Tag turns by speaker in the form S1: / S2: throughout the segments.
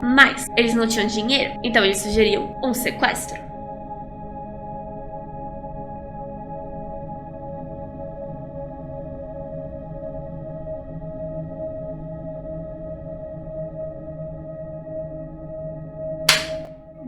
S1: Mas eles não tinham dinheiro, então eles sugeriam um sequestro.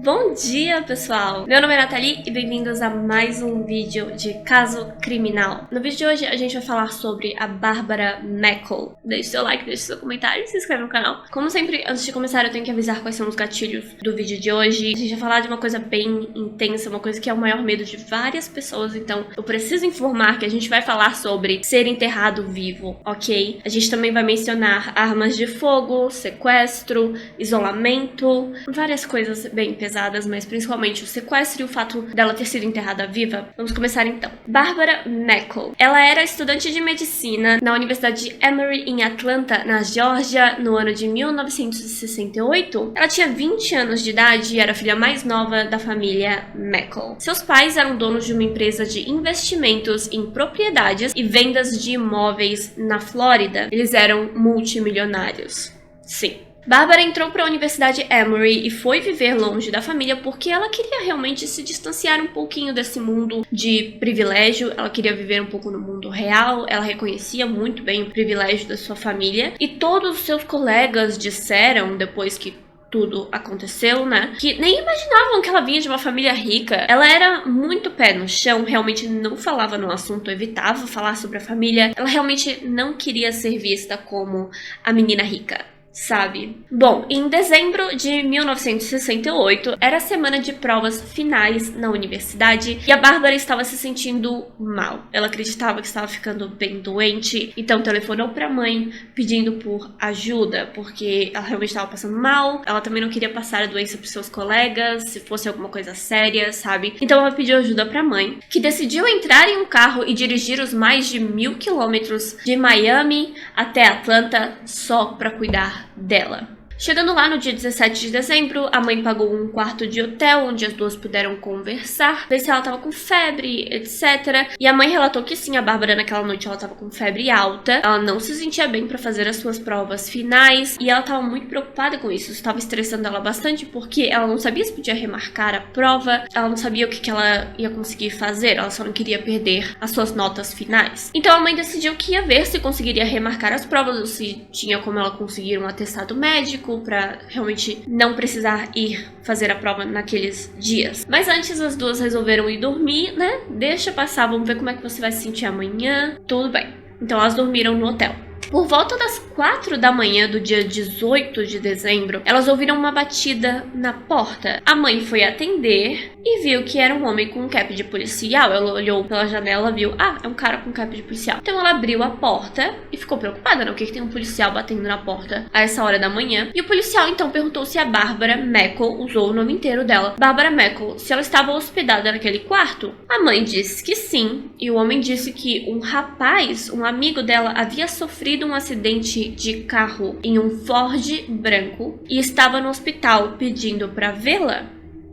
S1: Bom dia, pessoal! Meu nome é Nathalie e bem-vindos a mais um vídeo de Caso Criminal. No vídeo de hoje a gente vai falar sobre a Barbara Meckle. Deixe seu like, deixe seu comentário e se inscreve no canal. Como sempre, antes de começar eu tenho que avisar quais são os gatilhos do vídeo de hoje. A gente vai falar de uma coisa bem intensa, uma coisa que é o maior medo de várias pessoas, então eu preciso informar que a gente vai falar sobre ser enterrado vivo, ok? A gente também vai mencionar armas de fogo, sequestro, isolamento, várias coisas bem pesadas, mas principalmente o sequestro e o fato dela ter sido enterrada viva. Vamos começar então. Barbara Meckle. Ela era estudante de medicina na Universidade de Emory em Atlanta, na Geórgia, no ano de 1968. Ela tinha 20 anos de idade e era a filha mais nova da família Meckle. Seus pais eram donos de uma empresa de investimentos em propriedades e vendas de imóveis na Flórida. Eles eram multimilionários. Sim. Barbara entrou para a Universidade Emory e foi viver longe da família porque ela queria realmente se distanciar um pouquinho desse mundo de privilégio. Ela queria viver um pouco no mundo real. Ela reconhecia muito bem o privilégio da sua família. E todos os seus colegas disseram, depois que tudo aconteceu, né, que nem imaginavam que ela vinha de uma família rica. Ela era muito pé no chão, realmente não falava no assunto, evitava falar sobre a família. Ela realmente não queria ser vista como a menina rica, sabe? Bom, em dezembro de 1968, era a semana de provas finais na universidade e a Bárbara estava se sentindo mal. Ela acreditava que estava ficando bem doente, então telefonou para a mãe pedindo por ajuda, porque ela realmente estava passando mal. Ela também não queria passar a doença para seus colegas, se fosse alguma coisa séria, sabe? Então ela pediu ajuda para a mãe, que decidiu entrar em um carro e dirigir os mais de 1000 quilômetros de Miami até Atlanta só para cuidar dela. Chegando lá no dia 17 de dezembro, a mãe pagou um quarto de hotel onde as duas puderam conversar, ver se ela tava com febre, etc. E a mãe relatou que sim, a Bárbara naquela noite ela tava com febre alta, ela não se sentia bem para fazer as suas provas finais e ela tava muito preocupada com isso, estava estressando ela bastante porque ela não sabia se podia remarcar a prova, ela não sabia o que ela ia conseguir fazer, ela só não queria perder as suas notas finais. Então a mãe decidiu que ia ver se conseguiria remarcar as provas ou se tinha como ela conseguir um atestado médico para realmente não precisar ir fazer a prova naqueles dias. Mas antes as duas resolveram ir dormir, né? Deixa passar, vamos ver como é que você vai se sentir amanhã. Tudo bem. Então elas dormiram no hotel. Por volta das 4 da manhã do dia 18 de dezembro, elas ouviram uma batida na porta. A mãe foi atender e viu que era um homem com um cap de policial. Ela olhou pela janela e viu, é um cara com cap de policial. Então ela abriu a porta e ficou preocupada, né? O que tem um policial batendo na porta a essa hora da manhã? E o policial então perguntou se a Barbara Meckle, usou o nome inteiro dela, Barbara Meckle, se ela estava hospedada naquele quarto. A mãe disse que sim, e o homem disse que um rapaz, um amigo dela, havia sofrido um acidente de carro em um Ford branco e estava no hospital pedindo para vê-la.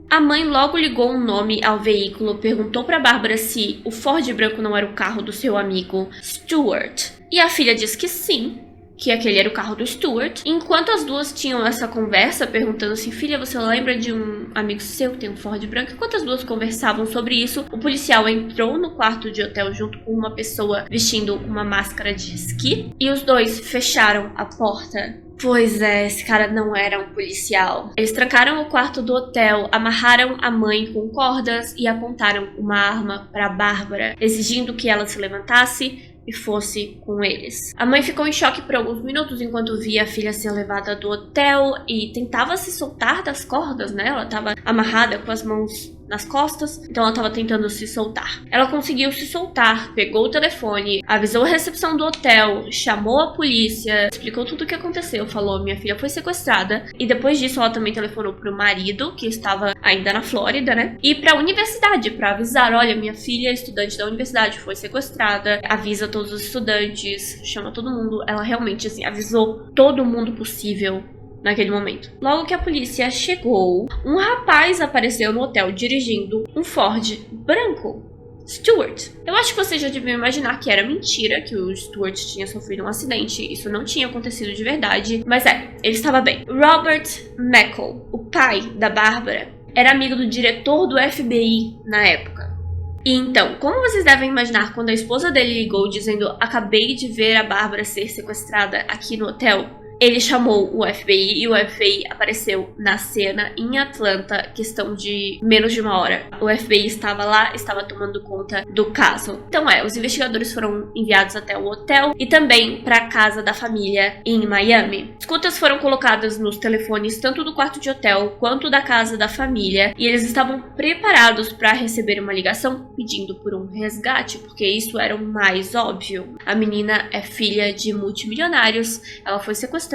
S1: A mãe logo ligou um nome ao veículo, perguntou para Bárbara se o Ford branco não era o carro do seu amigo Stuart. E a filha disse que sim, que aquele era o carro do Stuart. Enquanto as duas tinham essa conversa, perguntando assim, filha, você lembra de um amigo seu que tem um Ford branco? Enquanto as duas conversavam sobre isso, o policial entrou no quarto de hotel junto com uma pessoa vestindo uma máscara de esqui e os dois fecharam a porta. Pois é, esse cara não era um policial. Eles trancaram o quarto do hotel, amarraram a mãe com cordas e apontaram uma arma para Bárbara, exigindo que ela se levantasse e fosse com eles. A mãe ficou em choque por alguns minutos enquanto via a filha ser levada do hotel e tentava se soltar das cordas, né? Ela estava amarrada com as mãos nas costas, então ela estava tentando se soltar. Ela conseguiu se soltar, pegou o telefone, avisou a recepção do hotel, chamou a polícia, explicou tudo o que aconteceu, falou, minha filha foi sequestrada, e depois disso ela também telefonou pro marido, que estava ainda na Flórida, né, e pra universidade, pra avisar, olha, minha filha, estudante da universidade, foi sequestrada, avisa todos os estudantes, chama todo mundo. Ela realmente, assim, avisou todo mundo possível naquele momento. Logo que a polícia chegou, um rapaz apareceu no hotel dirigindo um Ford branco. Stuart. Eu acho que vocês já deviam imaginar que era mentira, que o Stuart tinha sofrido um acidente. Isso não tinha acontecido de verdade, mas ele estava bem. Robert Meckle, o pai da Bárbara, era amigo do diretor do FBI na época. E então, como vocês devem imaginar, quando a esposa dele ligou dizendo acabei de ver a Bárbara ser sequestrada aqui no hotel, ele chamou o FBI e o FBI apareceu na cena em Atlanta, questão de menos de uma hora. O FBI estava lá, estava tomando conta do caso. Então os investigadores foram enviados até o hotel e também para a casa da família em Miami. Escutas foram colocadas nos telefones tanto do quarto de hotel quanto da casa da família e eles estavam preparados para receber uma ligação pedindo por um resgate, porque isso era o mais óbvio. A menina é filha de multimilionários, ela foi sequestrada.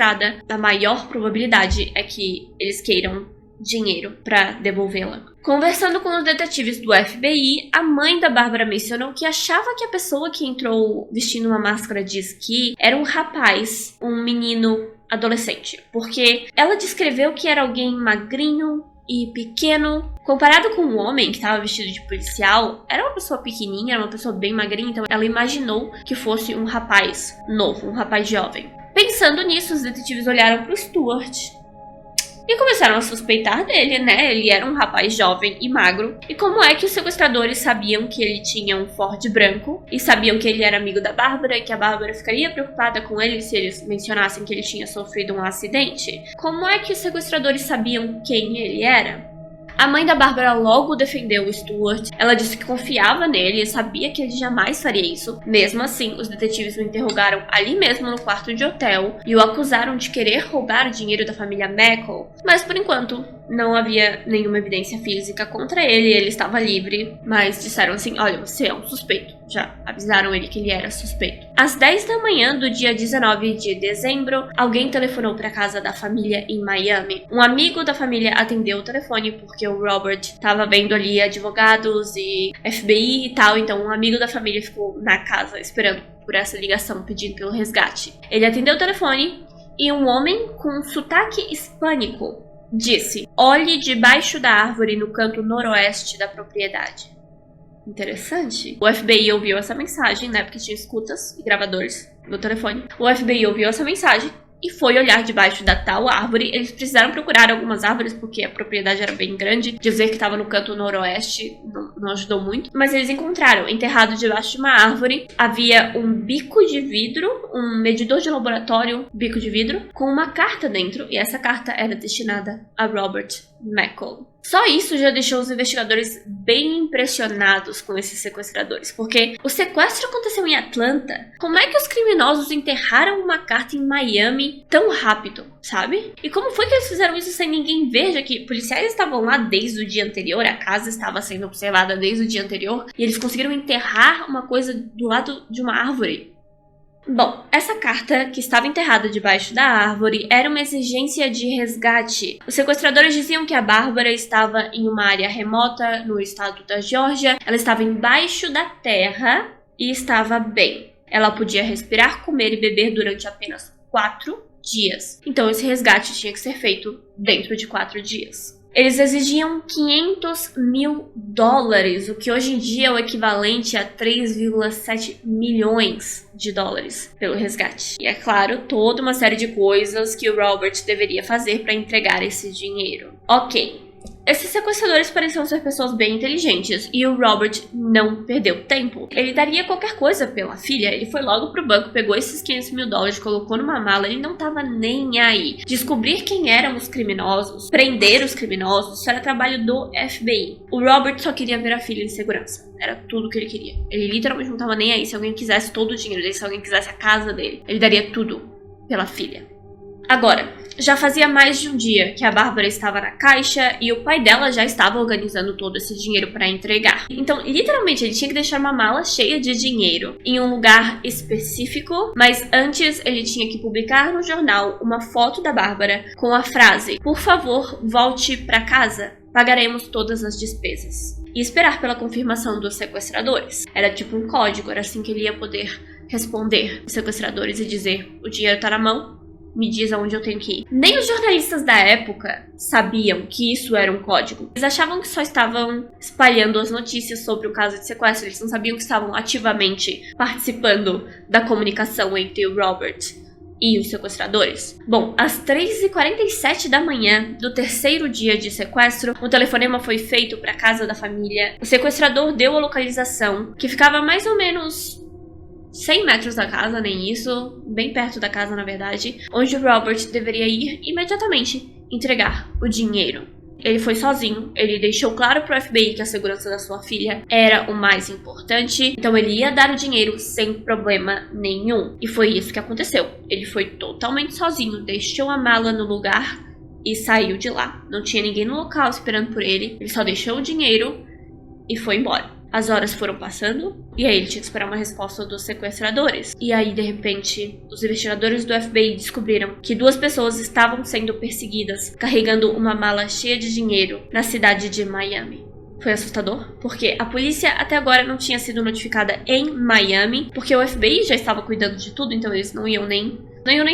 S1: A maior probabilidade é que eles queiram dinheiro para devolvê-la. Conversando com os detetives do FBI, a mãe da Bárbara mencionou que achava que a pessoa que entrou vestindo uma máscara de esqui era um rapaz, um menino adolescente, porque ela descreveu que era alguém magrinho e pequeno. Comparado com um homem que estava vestido de policial, era uma pessoa pequenininha, era uma pessoa bem magrinha, então ela imaginou que fosse um rapaz novo, um rapaz jovem. Pensando nisso, os detetives olharam para o Stuart e começaram a suspeitar dele, né? Ele era um rapaz jovem e magro. E como é que os sequestradores sabiam que ele tinha um Ford branco e sabiam que ele era amigo da Bárbara e que a Bárbara ficaria preocupada com ele se eles mencionassem que ele tinha sofrido um acidente? Como é que os sequestradores sabiam quem ele era? A mãe da Bárbara logo defendeu o Stuart. Ela disse que confiava nele e sabia que ele jamais faria isso. Mesmo assim, os detetives o interrogaram ali mesmo no quarto de hotel e o acusaram de querer roubar o dinheiro da família Meckle. Mas por enquanto, não havia nenhuma evidência física contra ele, ele estava livre. Mas disseram assim, olha, você é um suspeito. Já avisaram ele que ele era suspeito. Às 10 da manhã do dia 19 de dezembro, alguém telefonou para a casa da família em Miami. Um amigo da família atendeu o telefone porque o Robert estava vendo ali advogados e FBI e tal, então um amigo da família ficou na casa esperando por essa ligação, pedindo pelo resgate. Ele atendeu o telefone e um homem com sotaque hispânico disse: olhe debaixo da árvore no canto noroeste da propriedade. Interessante. O FBI ouviu essa mensagem, né, porque tinha escutas e gravadores no telefone. O FBI ouviu essa mensagem e foi olhar debaixo da tal árvore. Eles precisaram procurar algumas árvores porque a propriedade era bem grande. Dizer que estava no canto noroeste não ajudou muito. Mas eles encontraram, enterrado debaixo de uma árvore, havia um bico de vidro, um medidor de laboratório, bico de vidro, com uma carta dentro. E essa carta era destinada a Robert Meckle. Só isso já deixou os investigadores bem impressionados com esses sequestradores, porque o sequestro aconteceu em Atlanta. Como é que os criminosos enterraram uma carta em Miami tão rápido, sabe? E como foi que eles fizeram isso sem ninguém ver, já que policiais estavam lá desde o dia anterior, a casa estava sendo observada desde o dia anterior, e eles conseguiram enterrar uma coisa do lado de uma árvore? Bom, essa carta, que estava enterrada debaixo da árvore, era uma exigência de resgate. Os sequestradores diziam que a Bárbara estava em uma área remota no estado da Geórgia, ela estava embaixo da terra e estava bem. Ela podia respirar, comer e beber durante apenas 4 dias. Então esse resgate tinha que ser feito dentro de 4 dias. Eles exigiam $500 mil, o que hoje em dia é o equivalente a 3,7 milhões de dólares pelo resgate. E é claro, toda uma série de coisas que o Robert deveria fazer para entregar esse dinheiro. Ok. Esses sequestradores pareciam ser pessoas bem inteligentes e o Robert não perdeu tempo. Ele daria qualquer coisa pela filha. Ele foi logo pro banco, pegou esses $500 mil, colocou numa mala. Ele não tava nem aí. Descobrir quem eram os criminosos, prender os criminosos, isso era trabalho do FBI. O Robert só queria ver a filha em segurança. Era tudo que ele queria. Ele literalmente não tava nem aí. Se alguém quisesse todo o dinheiro dele, se alguém quisesse a casa dele, ele daria tudo pela filha. Agora, já fazia mais de um dia que a Bárbara estava na caixa e o pai dela já estava organizando todo esse dinheiro para entregar. Então, literalmente, ele tinha que deixar uma mala cheia de dinheiro em um lugar específico, mas antes ele tinha que publicar no jornal uma foto da Bárbara com a frase: por favor, volte para casa, pagaremos todas as despesas. E esperar pela confirmação dos sequestradores. Era tipo um código, era assim que ele ia poder responder os sequestradores e dizer: o dinheiro tá na mão, me diz aonde eu tenho que ir. Nem os jornalistas da época sabiam que isso era um código. Eles achavam que só estavam espalhando as notícias sobre o caso de sequestro. Eles não sabiam que estavam ativamente participando da comunicação entre o Robert e os sequestradores. Bom, às 3h47 da manhã do terceiro dia de sequestro, um telefonema foi feito para a casa da família. O sequestrador deu a localização, que ficava mais ou menos 100 metros da casa, nem isso, bem perto da casa, na verdade, onde o Robert deveria ir imediatamente entregar o dinheiro. Ele foi sozinho, ele deixou claro pro FBI que a segurança da sua filha era o mais importante, então ele ia dar o dinheiro sem problema nenhum. E foi isso que aconteceu. Ele foi totalmente sozinho, deixou a mala no lugar e saiu de lá. Não tinha ninguém no local esperando por ele, ele só deixou o dinheiro e foi embora. As horas foram passando e aí ele tinha que esperar uma resposta dos sequestradores. E aí, de repente, os investigadores do FBI descobriram que 2 pessoas estavam sendo perseguidas, carregando uma mala cheia de dinheiro na cidade de Miami. Foi assustador, porque a polícia até agora não tinha sido notificada em Miami, porque o FBI já estava cuidando de tudo, então eles não iam nem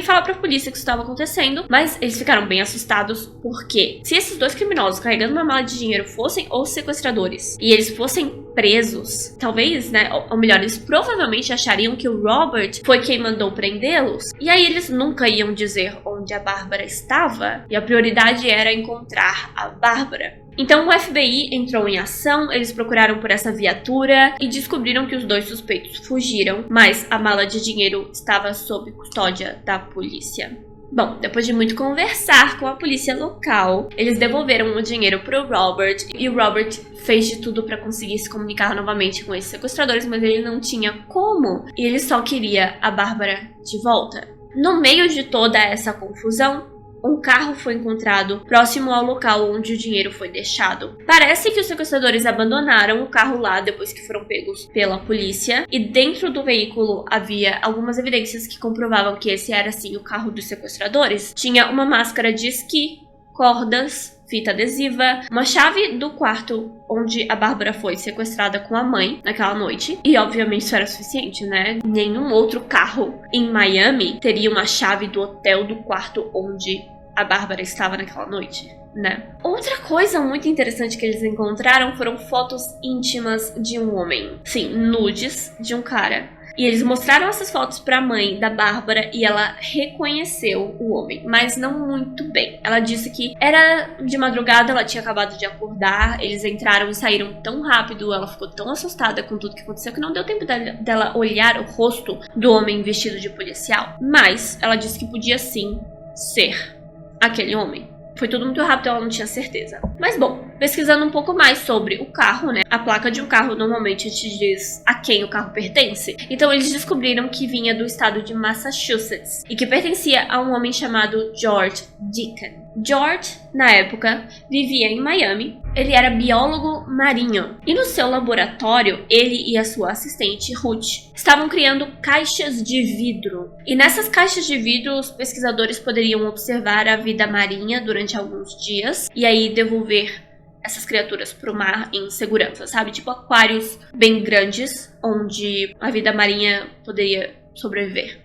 S1: falar pra polícia que isso estava acontecendo, mas eles ficaram bem assustados, porque se esses 2 criminosos carregando uma mala de dinheiro fossem os sequestradores, e eles fossem presos, talvez, né, ou melhor, eles provavelmente achariam que o Robert foi quem mandou prendê-los, e aí eles nunca iam dizer onde a Bárbara estava, e a prioridade era encontrar a Bárbara. Então o FBI entrou em ação, eles procuraram por essa viatura e descobriram que os 2 suspeitos fugiram, mas a mala de dinheiro estava sob custódia da polícia. Bom, depois de muito conversar com a polícia local, eles devolveram o dinheiro pro Robert e o Robert fez de tudo para conseguir se comunicar novamente com esses sequestradores, mas ele não tinha como e ele só queria a Bárbara de volta. No meio de toda essa confusão, um carro foi encontrado próximo ao local onde o dinheiro foi deixado. Parece que os sequestradores abandonaram o carro lá depois que foram pegos pela polícia, e dentro do veículo havia algumas evidências que comprovavam que esse era sim o carro dos sequestradores. Tinha uma máscara de esqui, cordas, fita adesiva, uma chave do quarto onde a Bárbara foi sequestrada com a mãe naquela noite. E obviamente isso era suficiente, né? Nenhum outro carro em Miami teria uma chave do hotel do quarto onde a Bárbara estava naquela noite, né? Outra coisa muito interessante que eles encontraram foram fotos íntimas de um homem. Sim, nudes de um cara. E eles mostraram essas fotos pra mãe da Bárbara e ela reconheceu o homem, mas não muito bem. Ela disse que era de madrugada, ela tinha acabado de acordar, eles entraram e saíram tão rápido, ela ficou tão assustada com tudo que aconteceu que não deu tempo dela olhar o rosto do homem vestido de policial. Mas ela disse que podia sim ser aquele homem. Foi tudo muito rápido, ela não tinha certeza. Mas bom, pesquisando um pouco mais sobre o carro, né? A placa de um carro normalmente te diz a quem o carro pertence. Então eles descobriram que vinha do estado de Massachusetts e que pertencia a um homem chamado George Deacon. George, na época, vivia em Miami. Ele era biólogo marinho. E no seu laboratório, ele e a sua assistente, Ruth, estavam criando caixas de vidro. E nessas caixas de vidro, os pesquisadores poderiam observar a vida marinha durante alguns dias e aí devolver essas criaturas pro mar em segurança, sabe? Tipo aquários bem grandes, onde a vida marinha poderia sobreviver,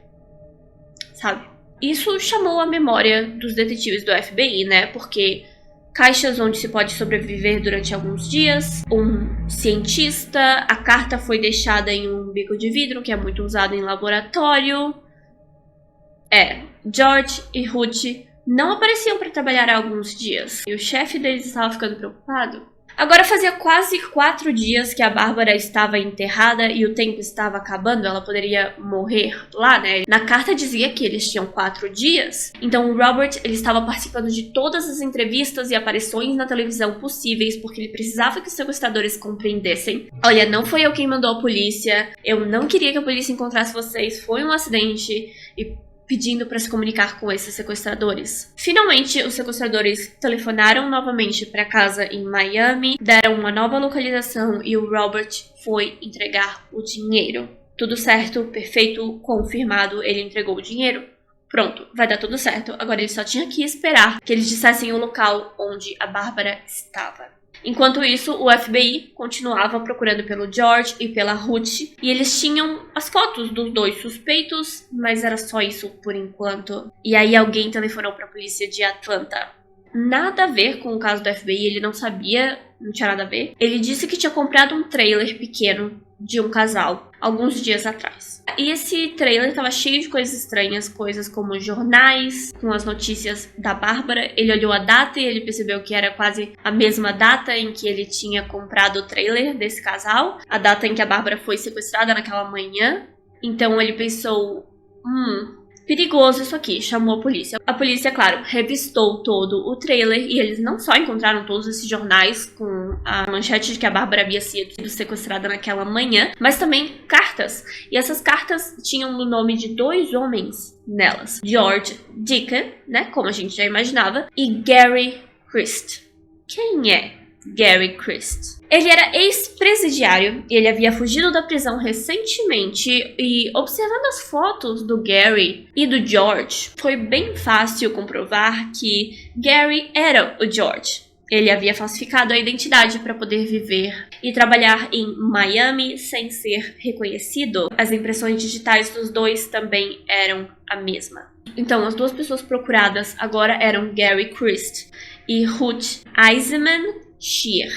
S1: sabe? Isso chamou a memória dos detetives do FBI, né? Porque caixas onde se pode sobreviver durante alguns dias, um cientista, a carta foi deixada em um bico de vidro, que é muito usado em laboratório. George e Ruth não apareciam para trabalhar há alguns dias, e o chefe deles estava ficando preocupado. Agora fazia quase 4 dias que a Bárbara estava enterrada e o tempo estava acabando, ela poderia morrer lá, né? Na carta dizia que eles tinham 4 dias. Então o Robert, ele estava participando de todas as entrevistas e aparições na televisão possíveis, porque ele precisava que os sequestradores compreendessem. Olha, não foi eu quem mandou a polícia, eu não queria que a polícia encontrasse vocês, foi um acidente, e pedindo para se comunicar com esses sequestradores. Finalmente, os sequestradores telefonaram novamente para casa em Miami, deram uma nova localização e o Robert foi entregar o dinheiro. Tudo certo, perfeito, confirmado, ele entregou o dinheiro. Pronto, vai dar tudo certo. Agora ele só tinha que esperar que eles dissessem o local onde a Bárbara estava. Enquanto isso, o FBI continuava procurando pelo George e pela Ruth, e eles tinham as fotos dos dois suspeitos, mas era só isso por enquanto. E aí alguém telefonou para a polícia de Atlanta. Nada a ver com o caso do FBI, ele não sabia, não tinha nada a ver. Ele disse que tinha comprado um trailer pequeno de um casal alguns dias atrás. E esse trailer estava cheio de coisas estranhas, coisas como jornais, com as notícias da Bárbara. Ele olhou a data e ele percebeu que era quase a mesma data em que ele tinha comprado o trailer desse casal, a data em que a Bárbara foi sequestrada naquela manhã. Então ele pensou, perigoso isso aqui, chamou a polícia. A polícia, claro, revistou todo o trailer e eles não só encontraram todos esses jornais com a manchete de que a Bárbara havia sido sequestrada naquela manhã, mas também cartas. E essas cartas tinham o nome de 2 homens nelas. George Deacon, né, como a gente já imaginava, e Gary Christ. Quem é Gary Christ? Ele era ex-presidiário e ele havia fugido da prisão recentemente, e observando as fotos do Gary e do George, foi bem fácil comprovar que Gary era o George. Ele havia falsificado a identidade para poder viver e trabalhar em Miami sem ser reconhecido. As impressões digitais dos dois também eram a mesma. Então, as 2 pessoas procuradas agora eram Gary Christ e Ruth Eisenman Shear.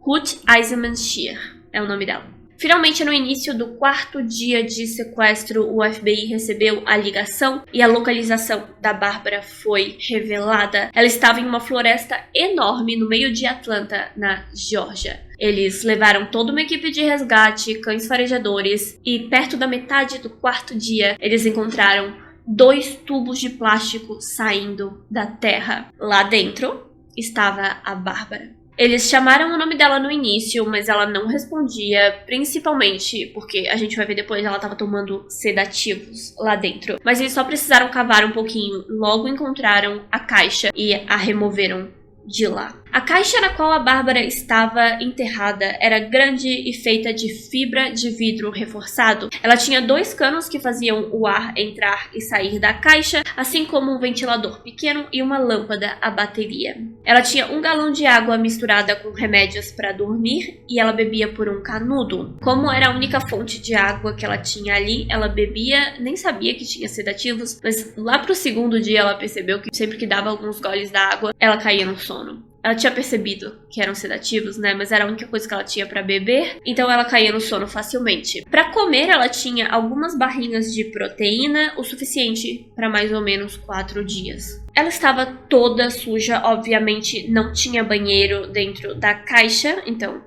S1: Ruth Eisenman Shear é o nome dela. Finalmente, no início do 4º dia de sequestro, o FBI recebeu a ligação e a localização da Bárbara foi revelada. Ela estava em uma floresta enorme no meio de Atlanta, na Geórgia. Eles levaram toda uma equipe de resgate, cães farejadores, e perto da metade do 4º dia, eles encontraram 2 tubos de plástico saindo da terra. Lá dentro estava a Bárbara. Eles chamaram o nome dela no início, mas ela não respondia, principalmente porque, a gente vai ver depois, ela estava tomando sedativos lá dentro. Mas eles só precisaram cavar um pouquinho, logo encontraram a caixa e a removeram de lá. A caixa na qual a Bárbara estava enterrada era grande e feita de fibra de vidro reforçado. Ela tinha 2 canos que faziam o ar entrar e sair da caixa, assim como um ventilador pequeno e uma lâmpada a bateria. Ela tinha 1 galão de água misturada com remédios para dormir e ela bebia por um canudo. Como era a única fonte de água que ela tinha ali, ela bebia, nem sabia que tinha sedativos, mas lá pro 2º dia ela percebeu que sempre que dava alguns goles da água, ela caía no sono. Ela tinha percebido que eram sedativos, né? Mas era a única coisa que ela tinha pra beber, então ela caía no sono facilmente. Pra comer, ela tinha algumas barrinhas de proteína, o suficiente pra mais ou menos 4 dias. Ela estava toda suja, obviamente não tinha banheiro dentro da caixa, então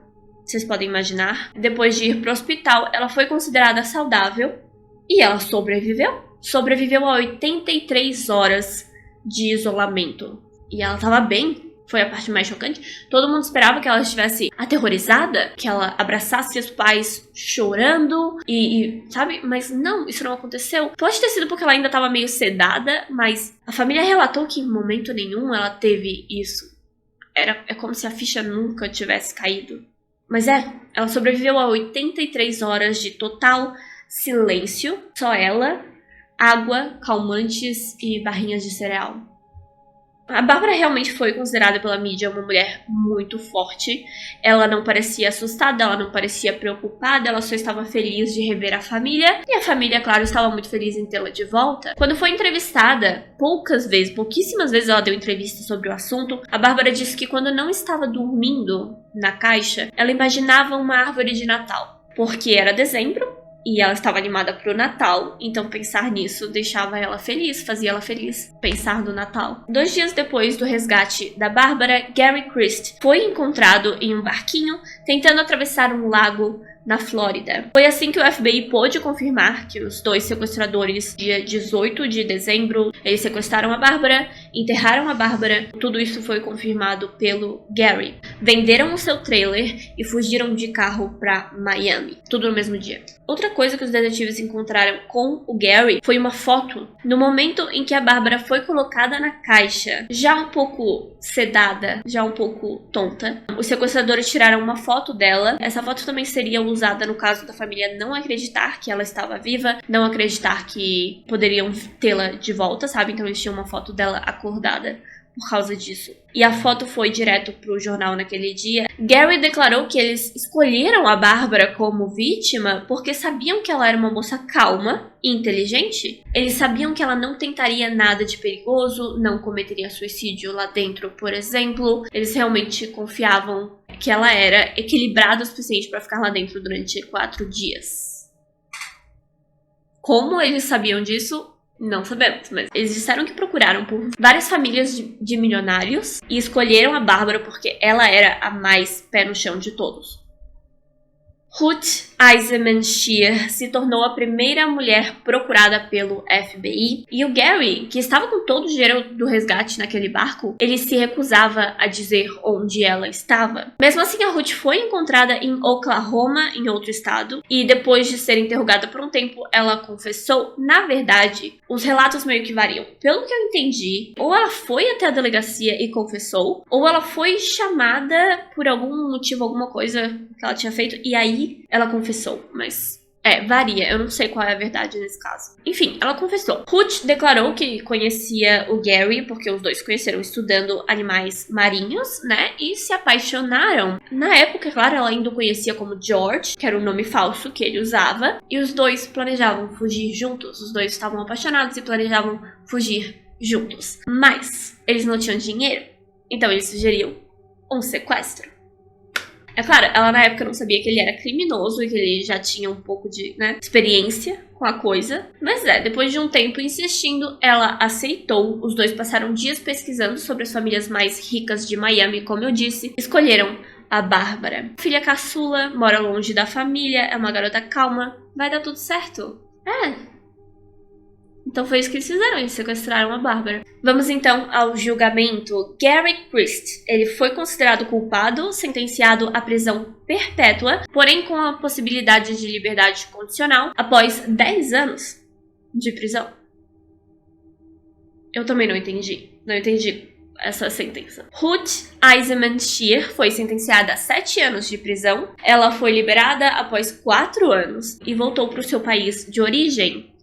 S1: vocês podem imaginar. Depois de ir pro hospital, ela foi considerada saudável e ela sobreviveu. Sobreviveu a 83 horas de isolamento. E ela estava bem. Foi a parte mais chocante. Todo mundo esperava que ela estivesse aterrorizada, que ela abraçasse os pais chorando sabe? Mas não, isso não aconteceu. Pode ter sido porque ela ainda estava meio sedada, mas a família relatou que em momento nenhum ela teve isso. É como se a ficha nunca tivesse caído. Mas ela sobreviveu a 83 horas de total silêncio. Só ela, água, calmantes e barrinhas de cereal. A Bárbara realmente foi considerada pela mídia uma mulher muito forte. Ela não parecia assustada, ela não parecia preocupada, ela só estava feliz de rever a família. E a família, claro, estava muito feliz em tê-la de volta. Quando foi entrevistada, pouquíssimas vezes ela deu entrevista sobre o assunto, a Bárbara disse que quando não estava dormindo na caixa, ela imaginava uma árvore de Natal. Porque era dezembro, e ela estava animada pro Natal, então pensar nisso deixava ela feliz, fazia ela feliz pensar no Natal. 2 dias depois do resgate da Bárbara, Gary Christ foi encontrado em um barquinho tentando atravessar um lago na Flórida. Foi assim que o FBI pôde confirmar que os 2 sequestradores, dia 18 de dezembro, eles sequestraram a Bárbara, enterraram a Bárbara. Tudo isso foi confirmado pelo Gary. Venderam o seu trailer e fugiram de carro para Miami. Tudo no mesmo dia. Outra coisa que os detetives encontraram com o Gary foi uma foto no momento em que a Bárbara foi colocada na caixa, já um pouco sedada, já um pouco tonta. Os sequestradores tiraram uma foto dela. Essa foto também seria usada no caso da família não acreditar que ela estava viva, não acreditar que poderiam tê-la de volta, sabe? Então eles tinham uma foto dela acordada por causa disso. E a foto foi direto pro jornal naquele dia. Gary declarou que eles escolheram a Bárbara como vítima porque sabiam que ela era uma moça calma e inteligente. Eles sabiam que ela não tentaria nada de perigoso, não cometeria suicídio lá dentro, por exemplo. Eles realmente confiavam que ela era equilibrada o suficiente para ficar lá dentro durante 4 dias. Como eles sabiam disso? Não sabemos, mas eles disseram que procuraram por várias famílias de milionários e escolheram a Bárbara porque ela era a mais pé no chão de todos. Ruth Eisenman Shear se tornou a primeira mulher procurada pelo FBI e o Gary, que estava com todo o dinheiro do resgate naquele barco, ele se recusava a dizer onde ela estava. Mesmo assim, a Ruth foi encontrada em Oklahoma, em outro estado, e depois de ser interrogada por um tempo, ela confessou. Na verdade, os relatos meio que variam. Pelo que eu entendi, ou ela foi até a delegacia e confessou, ou ela foi chamada por algum motivo, alguma coisa que ela tinha feito, e aí ela confessou, mas varia, eu não sei qual é a verdade nesse caso. Enfim, ela confessou. Ruth declarou que conhecia o Gary, porque os dois se conheceram estudando animais marinhos, né, e se apaixonaram. Na época, claro, ela ainda o conhecia como George, que era o nome falso que ele usava, e os dois planejavam fugir juntos. Os dois estavam apaixonados e planejavam fugir juntos. Mas eles não tinham dinheiro, então eles sugeriam um sequestro. É claro, ela na época não sabia que ele era criminoso e que ele já tinha um pouco de, experiência com a coisa. Mas depois de um tempo insistindo, ela aceitou. Os dois passaram dias pesquisando sobre as famílias mais ricas de Miami, como eu disse. Escolheram a Bárbara. Filha caçula, mora longe da família, é uma garota calma. Vai dar tudo certo. Então foi isso que eles fizeram, eles sequestraram a Bárbara. Vamos então ao julgamento. Gary Christ, ele foi considerado culpado, sentenciado à prisão perpétua, porém com a possibilidade de liberdade condicional após 10 anos de prisão. Eu também não entendi essa sentença. Ruth Eisenman Shear foi sentenciada a 7 anos de prisão. Ela foi liberada após 4 anos e voltou para o seu país de origem,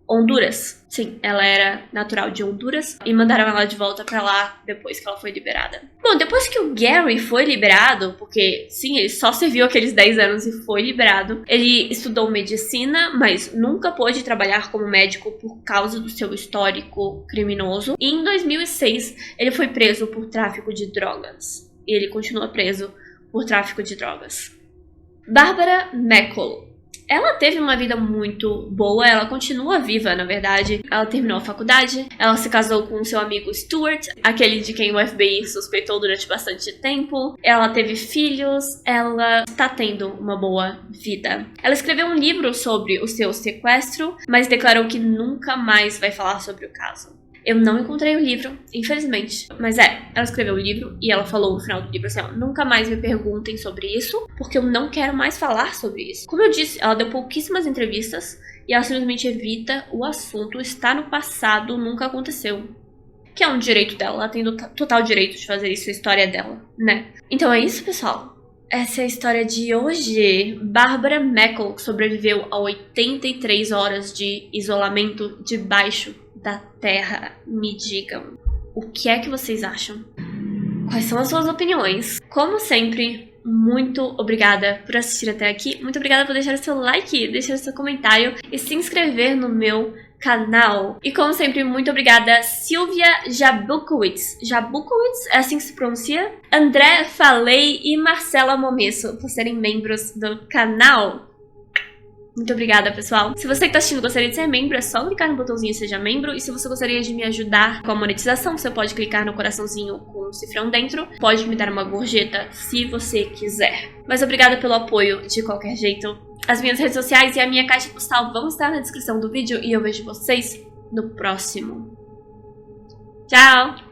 S1: Honduras. Sim, ela era natural de Honduras e mandaram ela de volta pra lá depois que ela foi liberada. Bom, depois que o Gary foi liberado, porque sim, ele só serviu aqueles 10 anos e foi liberado, ele estudou medicina, mas nunca pôde trabalhar como médico por causa do seu histórico criminoso. E em 2006, ele foi preso por tráfico de drogas. E ele continua preso por tráfico de drogas. Barbara Meckle. Ela teve uma vida muito boa, ela continua viva, na verdade. Ela terminou a faculdade, ela se casou com seu amigo Stuart, aquele de quem o FBI suspeitou durante bastante tempo. Ela teve filhos, ela está tendo uma boa vida. Ela escreveu um livro sobre o seu sequestro, mas declarou que nunca mais vai falar sobre o caso. Eu não encontrei o livro, infelizmente. Mas ela escreveu o livro e ela falou no final do livro assim, nunca mais me perguntem sobre isso, porque eu não quero mais falar sobre isso. Como eu disse, ela deu pouquíssimas entrevistas e ela simplesmente evita o assunto, está no passado, nunca aconteceu. Que é um direito dela, ela tem total direito de fazer isso, a história dela, né? Então é isso, pessoal. Essa é a história de hoje. Barbara Meckle sobreviveu a 83 horas de isolamento debaixo da terra. Me digam, o que é que vocês acham? Quais são as suas opiniões? Como sempre, muito obrigada por assistir até aqui. Muito obrigada por deixar o seu like, deixar o seu comentário e se inscrever no meu canal. E como sempre, muito obrigada Silvia Jabukowicz. Jabukowicz, é assim que se pronuncia? André Falei e Marcela Momesso por serem membros do canal. Muito obrigada, pessoal. Se você que tá assistindo gostaria de ser membro, é só clicar no botãozinho Seja Membro. E se você gostaria de me ajudar com a monetização, você pode clicar no coraçãozinho com um cifrão dentro. Pode me dar uma gorjeta se você quiser. Mas obrigada pelo apoio de qualquer jeito. As minhas redes sociais e a minha caixa postal vão estar na descrição do vídeo. E eu vejo vocês no próximo. Tchau!